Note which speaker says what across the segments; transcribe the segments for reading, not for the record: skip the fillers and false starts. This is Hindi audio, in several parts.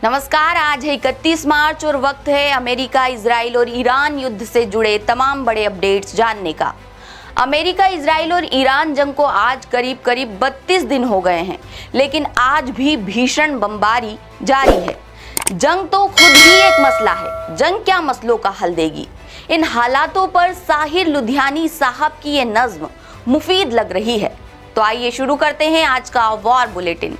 Speaker 1: नमस्कार। आज है 31 मार्च और वक्त है अमेरिका, इजराइल और ईरान युद्ध से जुड़े तमाम बड़े अपडेट्स जानने का। अमेरिका, इजराइल और ईरान जंग को आज करीब 32 दिन हो गए हैं, लेकिन आज भी भीषण बमबारी जारी है। जंग तो खुद ही एक मसला है, जंग क्या मसलों का हल देगी? इन हालातों पर साहिर लुधियानी साहब की ये नज्म मुफीद लग रही है। तो आइए शुरू करते हैं आज का वॉर बुलेटिन।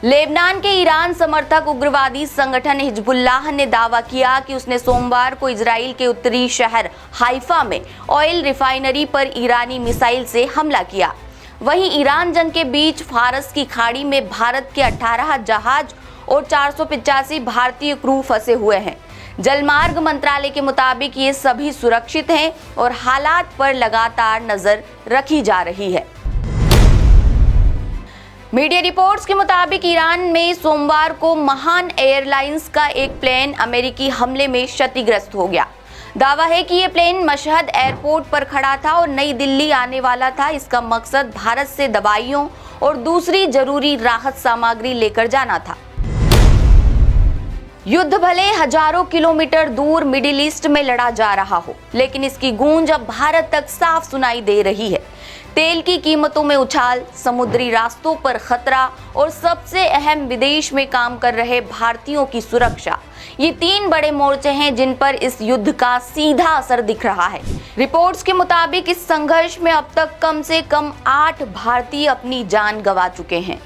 Speaker 1: लेबनान के ईरान समर्थक उग्रवादी संगठन हिजबुल्लाह ने दावा किया कि उसने सोमवार को इजराइल के उत्तरी शहर हाइफा में ऑयल रिफाइनरी पर ईरानी मिसाइल से हमला किया। वहीं ईरान जंग के बीच फारस की खाड़ी में भारत के 18 जहाज और 485 भारतीय क्रू फंसे हुए हैं। जलमार्ग मंत्रालय के मुताबिक ये सभी सुरक्षित हैं और हालात पर लगातार नजर रखी जा रही है। मीडिया रिपोर्ट्स के मुताबिक ईरान में सोमवार को महान एयरलाइंस का एक प्लेन अमेरिकी हमले में क्षतिग्रस्त हो गया। दावा है कि ये प्लेन मशहद एयरपोर्ट पर खड़ा था और नई दिल्ली आने वाला था। इसका मकसद भारत से दवाइयों और दूसरी जरूरी राहत सामग्री लेकर जाना था। युद्ध भले हजारों किलोमीटर दूर मिडिल ईस्ट में लड़ा जा रहा हो, लेकिन इसकी गूंज अब भारत तक साफ सुनाई दे रही है। तेल की कीमतों में उछाल, समुद्री रास्तों पर खतरा और सबसे अहम विदेश में काम कर रहे भारतीयों की सुरक्षा, ये 3 बड़े मोर्चे हैं जिन पर इस युद्ध का सीधा असर दिख रहा है। रिपोर्ट्स के मुताबिक इस संघर्ष में अब तक कम से कम 8 भारतीय अपनी जान गंवा चुके हैं।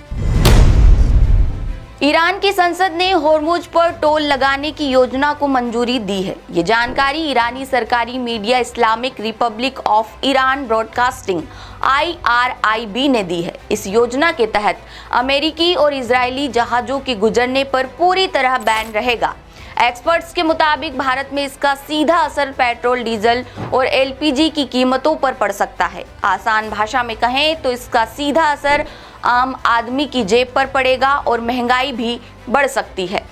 Speaker 1: ईरान की संसद ने होर्मुज पर टोल लगाने की योजना को मंजूरी दी है। ये जानकारी ईरानी सरकारी media Islamic Republic of Iran broadcasting IRIB ने दी है। इस योजना के तहत अमेरिकी और इजरायली जहाजों के गुजरने पर पूरी तरह बैन रहेगा। एक्सपर्ट्स के मुताबिक भारत में इसका सीधा असर पेट्रोल, डीजल और LPG की कीमतों पर पड़ सकता है। आसान भाषा में कहें तो इसका सीधा असर आम आदमी की जेब पर पड़ेगा और महंगाई भी बढ़ सकती है।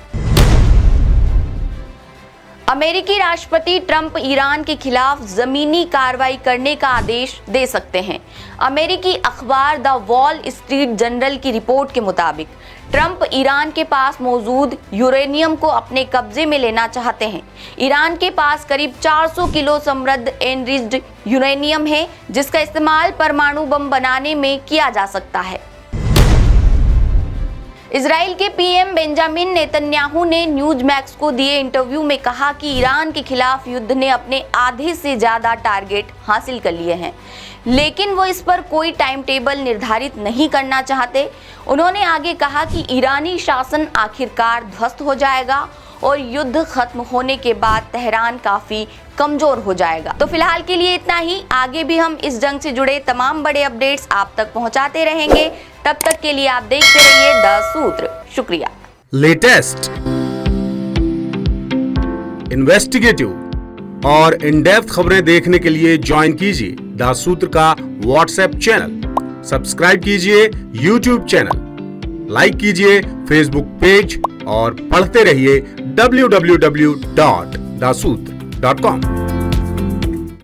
Speaker 1: अमेरिकी राष्ट्रपति ट्रंप ईरान के खिलाफ जमीनी कार्रवाई करने का आदेश दे सकते हैं। अमेरिकी अखबार द वॉल स्ट्रीट जर्नल की रिपोर्ट के मुताबिक ट्रंप ईरान के पास मौजूद यूरेनियम को अपने कब्जे में लेना चाहते हैं। ईरान के पास करीब 400 किलो समृद्ध एनरिच्ड यूरेनियम है, जिसका इस्तेमाल परमाणु बम बनाने में किया जा सकता है। इजराइल के PM बेंजामिन नेतन्याहू ने न्यूज़मैक्स को दिए इंटरव्यू में कहा कि ईरान के खिलाफ युद्ध ने अपने आधे से ज्यादा टारगेट हासिल कर लिए हैं, लेकिन वो इस पर कोई टाइम टेबल निर्धारित नहीं करना चाहते। उन्होंने आगे कहा कि ईरानी शासन आखिरकार ध्वस्त हो जाएगा और युद्ध खत्म होने के बाद तेहरान काफी कमजोर हो जाएगा। तो फिलहाल के लिए इतना ही। आगे भी हम इस जंग से जुड़े तमाम बड़े अपडेट्स आप तक पहुंचाते रहेंगे। तब तक के लिए आप देखते रहिए द सूत्र। शुक्रिया।
Speaker 2: लेटेस्ट, इन्वेस्टिगेटिव और इन डेप्थ खबरें देखने के लिए ज्वाइन कीजिए द सूत्र का व्हाट्सएप चैनल, सब्सक्राइब कीजिए यूट्यूब चैनल, लाइक कीजिए फेसबुक पेज और पढ़ते रहिए www.daसूत्र.com।